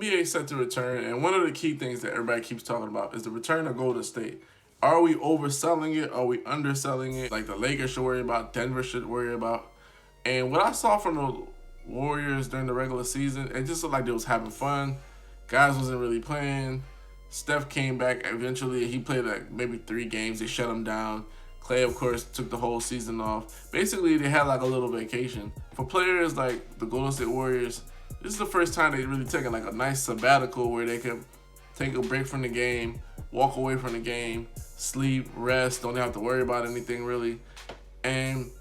NBA set to return, and one of the key things that everybody keeps talking about is the return of Golden State. Are we overselling it? Are we underselling it? Like the Lakers should worry about, Denver should worry about. And what I saw from the Warriors during the regular season, it just looked like they was having fun. Guys wasn't really playing. Steph came back eventually. He played like maybe 3 games. They shut him down. Clay, of course, took the whole season off. Basically, they had like a little vacation. For players like the Golden State Warriors, this is the first time they really taken like a nice sabbatical where they could take a break from the game, walk away from the game, sleep, rest, don't have to worry about anything really. And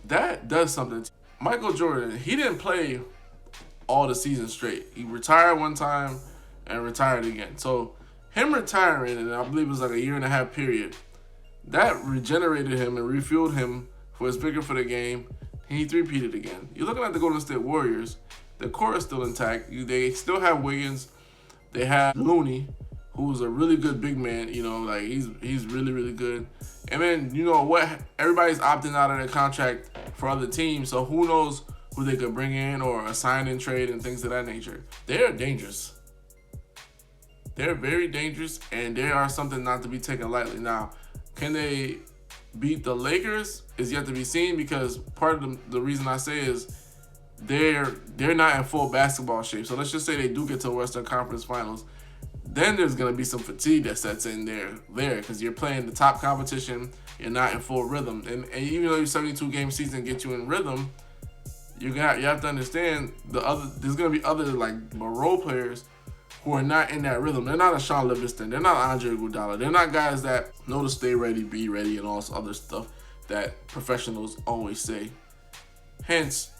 that does something. Michael Jordan, he didn't play all the season straight. He retired one time and retired again. So him retiring, and I believe it was like a 1.5 year period, that regenerated him and refueled him for his vigor for the game. And he three-peated again. You're looking at the Golden State Warriors. The core is still intact. They still have Wiggins. They have Looney, who's a really good big man. You know, like he's really, really good. And then, you know what? Everybody's opting out of their contract for other teams. So who knows who they could bring in or assign in trade and things of that nature. They're dangerous. They're very dangerous, and they are something not to be taken lightly. Now, can they beat the Lakers is yet to be seen, because part of the reason I say is they're not in full basketball shape. So let's just say they do get to the Western Conference Finals. Then there's going to be some fatigue that sets in there because you're playing the top competition. You're not in full rhythm. And even though your 72-game season gets you in rhythm, you have to understand there's going to be other like role players who are not in that rhythm. They're not a Sean Livingston. They're not Andre Iguodala. They're not guys that know to stay ready, be ready, and all this other stuff that professionals always say. Hence,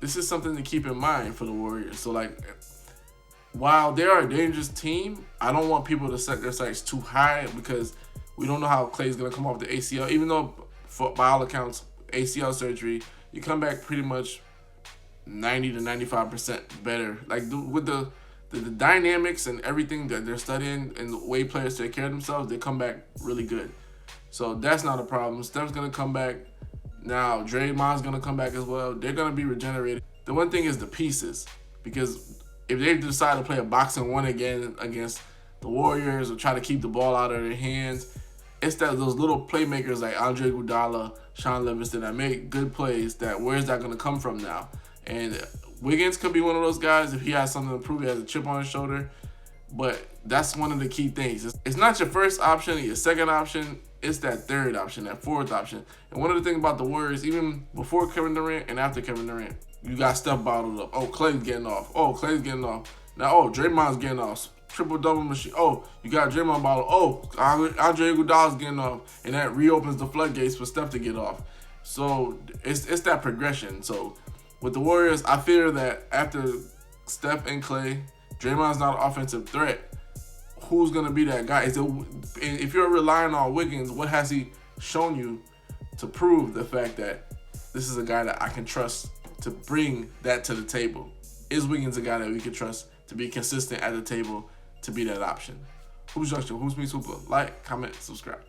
this is something to keep in mind for the Warriors. So, like, while they're a dangerous team, I don't want people to set their sights too high, because we don't know how Clay's going to come off the ACL. Even though, by all accounts, ACL surgery, you come back pretty much 90 to 95% better. Like, with the dynamics and everything that they're studying and the way players take care of themselves, they come back really good. So that's not a problem. Steph's going to come back. Now, Draymond's going to come back as well. They're going to be regenerated. The one thing is the pieces, because if they decide to play a boxing one again against the Warriors or try to keep the ball out of their hands, it's those little playmakers like Andre Iguodala, Sean Livingston that make good plays. Where's that going to come from now? And Wiggins could be one of those guys if he has something to prove. He has a chip on his shoulder. But that's one of the key things. It's not your first option, your second option. It's that third option, that fourth option. And one of the things about the Warriors, even before Kevin Durant and after Kevin Durant, you got Steph bottled up. Oh, Clay's getting off. Oh, Clay's getting off. Now, oh, Draymond's getting off. Triple-double machine. Oh, you got Draymond bottled. Oh, Andre Iguodala's getting off. And that reopens the floodgates for Steph to get off. So it's that progression. So with the Warriors, I fear that after Steph and Clay, Draymond's not an offensive threat. Who's going to be that guy? If you're relying on Wiggins, what has he shown you to prove the fact that this is a guy that I can trust to bring that to the table? Is Wiggins a guy that we can trust to be consistent at the table, to be that option? Hoops Junction, Hoops Meets Hooper. Like, comment, subscribe.